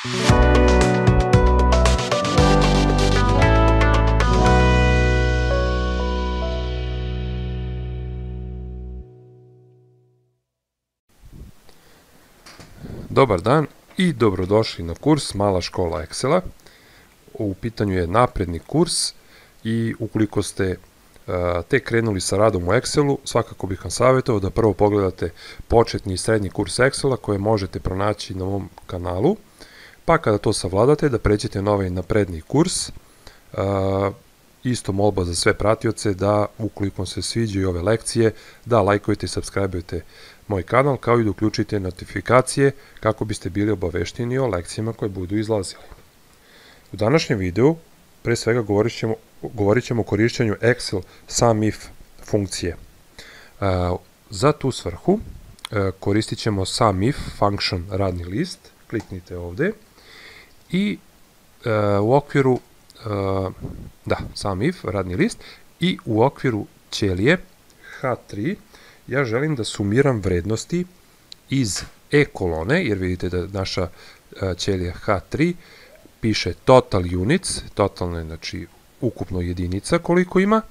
Dobar dan i dobrodošli na kurs Mala škola Excela. U pitanju je napredni kurs i ukoliko ste tek krenuli sa radom u Excelu, svakako bih vam savjetovao da prvo pogledate početni i srednji kurs Excela koje možete pronaći na ovom kanalu, pa kada to savladate da pređete na ovaj napredni kurs. Isto molba za sve pratioce da ukoliko vam se sviđaju ove lekcije, da lajkujete i subscribe-ujete moj kanal, kao i da uključite notifikacije kako biste bili obavešteni o lekcijama koje budu izlazile. U današnjem videu pre svega govorit ćemo o korišćenju Excel SUMIF funkcije. Za tu svrhu koristit ćemo SUMIF function radni list, kliknite ovde i u okviru SUMIF radni list i u okviru ćelije H3 ja želim da sumiram vrednosti iz E kolone, jer vidite da naša ćelija H3 piše total units, totalno je znači ukupno jedinica koliko ima,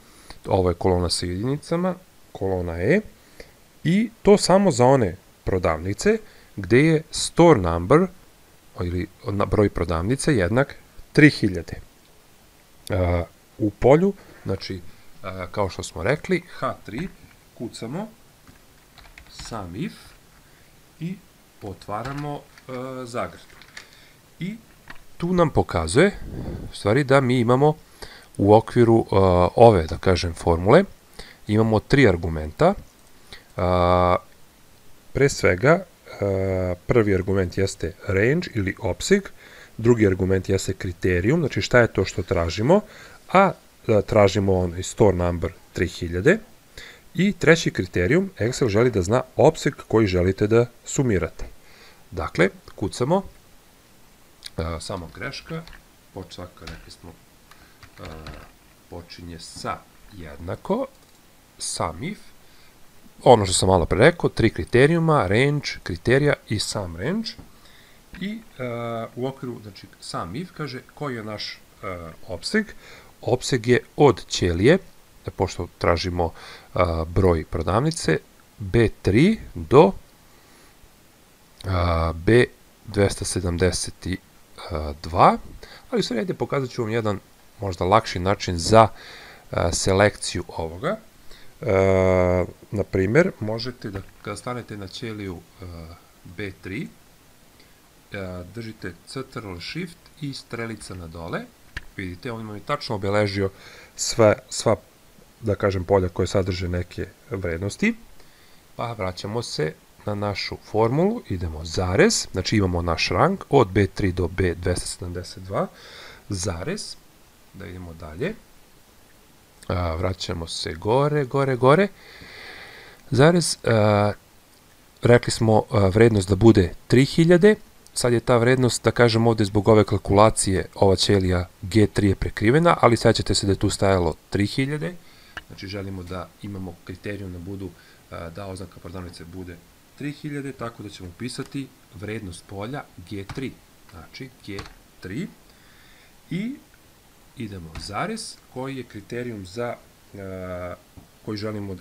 ovo je kolona sa jedinicama, kolona E, i to samo za one prodavnice gde je store number ili broj prodavnice jednak 3000. U polju, znači kao što smo rekli, H3 kucamo SUMIF i otvaramo zagradu. I tu nam pokazuje, u stvari, da mi imamo u okviru ove, da kažem, formule, imamo 3 argumenta. Pre svega, prvi argument jeste range ili opseg, drugi argument jeste kriterijum, znači šta je to što tražimo, a tražimo onaj store number 3000. I treći kriterijum, Excel želi da zna opseg koji želite da sumirate. Dakle, kucamo, samo greška, rekli smo, počinje sa jednako, SUMIF, ono što sam malo pre rekao, 3 kriterijuma, range, kriterija i SUMRANGE. I u okviru, znači, SUMIF kaže koji je naš opseg. Opseg je od ćelije, pošto tražimo broj prodavnice, B3 do B272, ali sve ajde pokazat ću vam jedan možda lakši način za selekciju ovoga. Na primer, možete da kada stanete na ćeliju B3, držite Ctrl Shift i strelica na dole, vidite, on mi je tačno obeležio sva, da kažem, polja koje sadrže neke vrednosti, pa vraćamo se na našu formulu, idemo zarez, znači imamo naš rang od B3 do B272, zarez, da idemo dalje, vraćamo se gore, zarez, rekli smo vrednost da bude 3000, sad je ta vrednost, da kažem ovde zbog ove kalkulacije, ova ćelija G3 je prekrivena, ali sad ćete se da je tu stajalo 3000, znači želimo da imamo kriterijum da budu, da oznaka prodavnice bude 3000, tako da ćemo upisati vrednost polja G3, znači G3, i idemo zarez, koji je kriterijum za,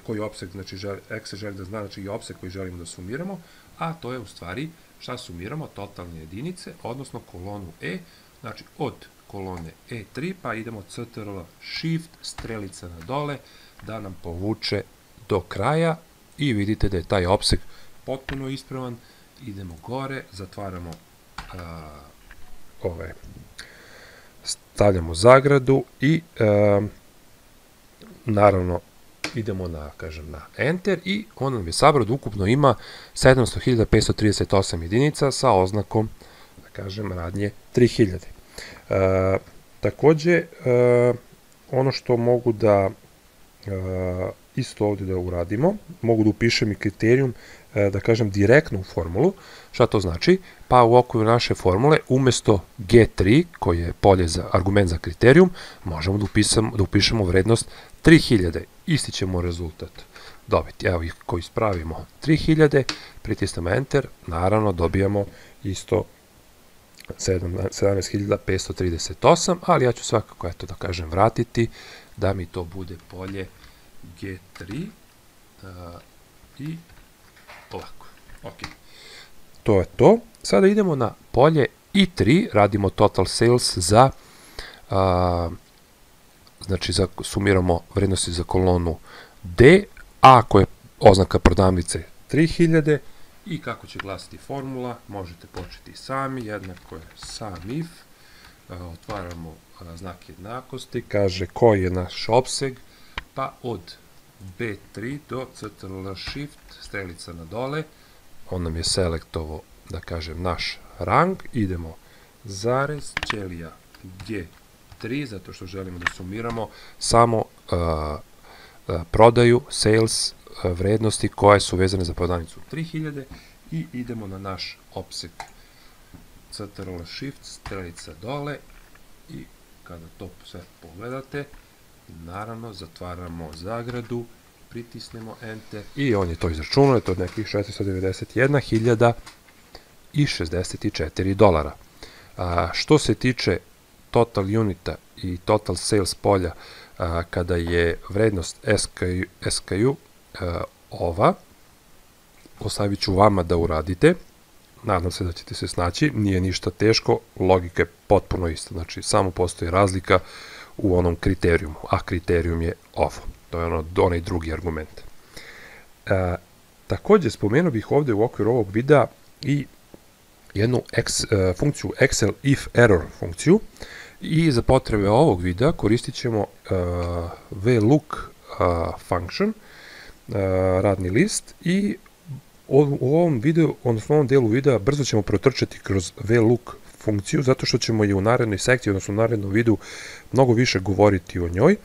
koji opseg, znači Excel želi da zna, znači i opseg koji želimo da sumiramo, a to je u stvari šta sumiramo, totalne jedinice, odnosno kolonu E, znači od kolone E3, pa idemo Ctrl Shift, strelica na dole, da nam povuče do kraja i vidite da je taj opseg potpuno ispravan. Idemo gore, zatvaramo stavljamo zagradu i naravno idemo na Enter i on nam je sabrao da ukupno ima 700.538 jedinica sa oznakom, da kažem, radnje 3000. Takođe, ono što mogu da isto ovde da uradimo, mogu da upišem i kriterijum, da kažem, direktno u formulu. Šta to znači? Pa u okviru naše formule, umesto G3, koji je polje za argument za kriterijum, možemo da upišemo vrednost 3000. Isti ćemo rezultat dobiti. Evo ih koji ispravimo 3000, pritisnemo Enter, naravno dobijamo isto 17.538, ali ja ću svakako, eto da kažem, vratiti da mi to bude polje G3 i ovako. Ok. To je to. Sada idemo na polje I3, radimo total sales za, znači sumiramo vrednosti za kolonu D, A ako je oznaka prodavnice 3000 i kako će glasiti formula, možete početi sami, jednako je sum if, otvaramo znak jednakosti, kaže koji je naš opseg, pa od B3 do Ctrl Shift, strelica na dole, on nam je selektovao, da kažem, naš rang, idemo zarez, ćelija G3, zato što želimo da sumiramo samo prodaju, sales, vrednosti koje su vezane za prodavnicu 3000 i idemo na naš opseg. Ctrl Shift, strelica dole i kada to sve pogledate, naravno zatvaramo zagradu, pritisnemo Enter i on je to izračunao, je to od nekih 491.064 dolara. Što se tiče total unita i total sales polja, kada je vrednost SKU ova, ostavit ću vama da uradite, nadam se da ćete se snaći, nije ništa teško, logika je potpuno ista, znači samo postoji razlika u onom kriterijumu, a kriterijum je ovo, to je onaj drugi argument. Također spomenuo bih ovde u okviru ovog videa i jednu funkciju Excel if error funkciju i za potrebe ovog videa koristit ćemo VLOOK function, radni list i u ovom videu, odnosno u ovom delu videa brzo ćemo protrčati kroz VLOOK funkciju zato što ćemo je u narednoj sekciji, odnosno u narednom videu mnogo više govoriti o njoj,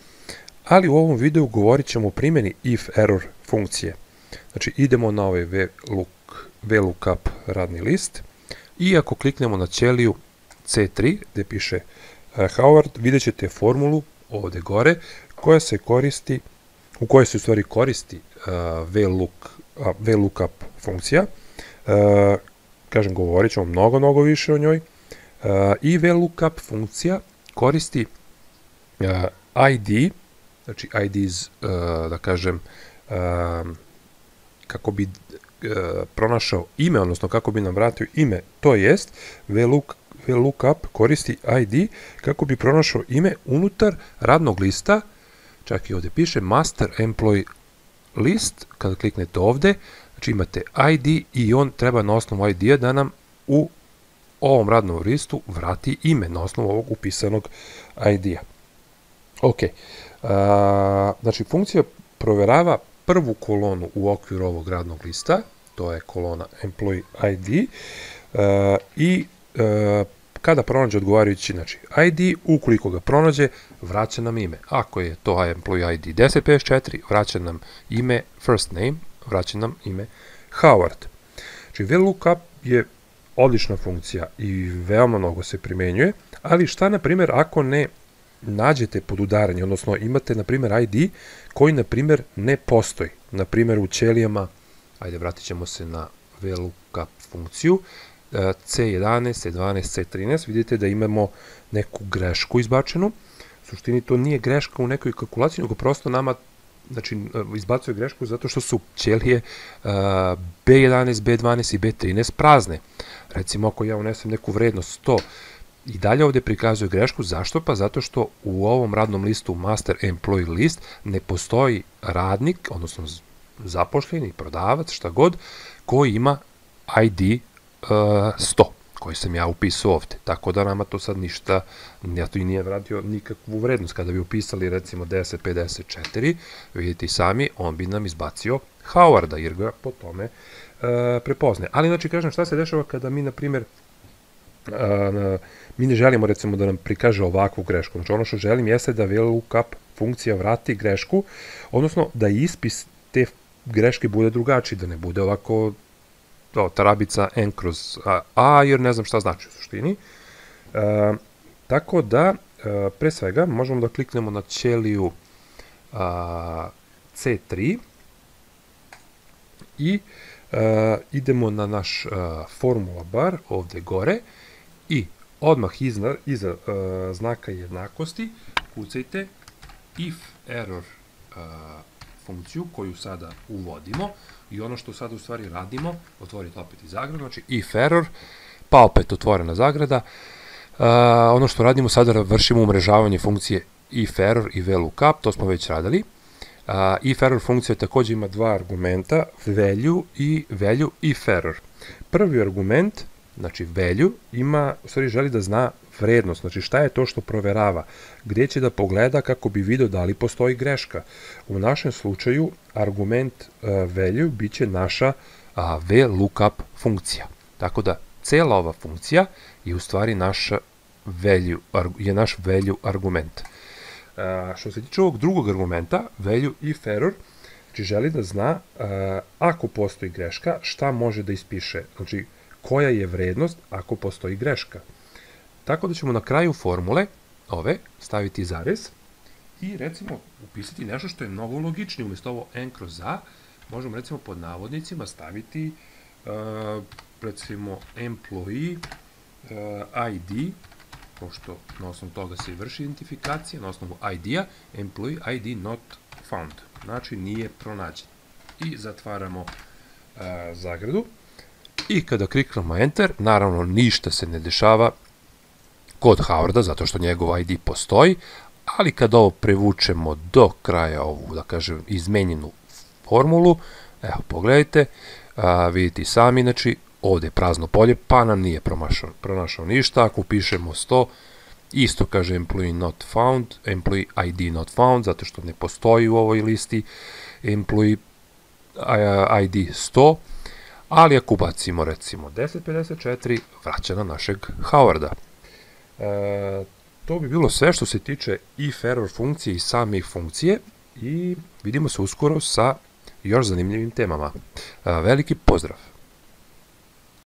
ali u ovom videu govorit ćemo o primjeni if error funkcije. Znači idemo na ovaj VLOOKUP radni list i ako kliknemo na ćeliju C3 gde piše Howard, vidjet ćete formulu ovde gore koja se koristi, u kojoj se u stvari koristi VLOOKUP funkcija. Kažem, govorit ćemo mnogo više o njoj. I VLOOKUP funkcija koristi ID, znači IDs, da kažem, kako bi pronašao ime, odnosno kako bi nam vratio ime, to jest VLOOKUP koristi ID kako bi pronašao ime unutar radnog lista, čak i ovde piše Master Employee List, kada kliknete ovde, znači imate ID i on treba na osnovu ID-a da nam u ovom radnom listu vrati ime na osnovu ovog upisanog ID-a. Ok, znači funkcija proverava prvu kolonu u okviru ovog radnog lista, to je kolona Employee ID, i kada pronađe odgovarajući ID, ukoliko ga pronađe, vraća nam ime. Ako je to Employee ID 1054, vraća nam ime first name, vraća nam ime Howard. Znači, VLOOKUP je odlična funkcija i veoma mnogo se primenjuje, ali šta, na primjer, ako ne nađete podudaranje, odnosno imate, na primjer, ID koji, na primjer, ne postoji. Na primjer, u ćelijama, ajde, vratit ćemo se na VLOOKUP funkciju, C11, C12, C13, vidite da imamo neku grešku izbačenu. U suštini to nije greška u nekoj kalkulaciji, nego prosto nama, znači, izbacuje grešku zato što su ćelije B11, B12 i B13 prazne. Recimo, ako ja unesem neku vrednost 100, i dalje ovde prikazuje grešku, zašto? Pa zato što u ovom radnom listu Master Employee List ne postoji radnik, odnosno zaposleni, prodavac, šta god, koji ima ID 100, koji sam ja upisao ovde. Tako da nama to sad ništa, ja to i nije vratio nikakvu vrednost. Kada bi upisali recimo 1054, vidite i sami, on bi nam izbacio Howarda, jer ga po tome prepozne. Ali, znači, kažem, šta se dešava kada mi, na primjer, mi ne želimo, recimo, da nam prikaže ovakvu grešku. Znači, ono što želim jeste da VLOOKUP funkcija vrati grešku, odnosno da ispis te greške bude drugačiji, da ne bude ovako tarabica n kroz a, jer ne znam šta znači u suštini. Tako da, pre svega, možemo da kliknemo na ćeliju C3 i idemo na naš formula bar ovde gore i odmah iza znaka jednakosti kucajte if error funkciju koju sada uvodimo i ono što sada u stvari radimo, otvorite opet i zagradu, znači if error, pa opet otvorena zagrada, ono što radimo sada vršimo umrežavanje funkcije if error i VLOOKUP, to smo već radili. If error funkcija takođe ima dva argumenta, value i value if error. Prvi argument, znači value, u stvari želi da zna vrednost, znači šta je to što proverava, gde će da pogleda kako bi video da li postoji greška. U našem slučaju argument value bit će naša VLOOKUP funkcija. Tako da cela ova funkcija je u stvari naš value argument. Što se tiče ovog drugog argumenta, value if error, znači želi da zna ako postoji greška, šta može da ispiše, znači koja je vrednost ako postoji greška. Tako da ćemo na kraju formule ove staviti zarez i recimo upisati nešto što je mnogo logičnije. Umjesto ovo n kroz a, možemo recimo pod navodnicima staviti recimo employee ID, pošto na osnovu toga se vrši identifikacija, na osnovu ID-a, employee ID not found, znači nije pronađen. I zatvaramo zagradu i kada kliknemo Enter, naravno ništa se ne dešava kod Howarda, zato što njegov ID postoji, ali kada ovo prevučemo do kraja ovu, da kažem, izmenjenu formulu, evo, pogledajte, vidite i sami, znači, ovde je prazno polje, pa nam nije pronašao ništa. Ako upišemo 100, isto kaže employee not found, employee ID not found, zato što ne postoji u ovoj listi employee ID 100, ali ako ubacimo recimo 1054, vraća na našeg Howarda. To bi bilo sve što se tiče if error funkcije i samih funkcije i vidimo se uskoro sa još zanimljivim temama. Veliki pozdrav!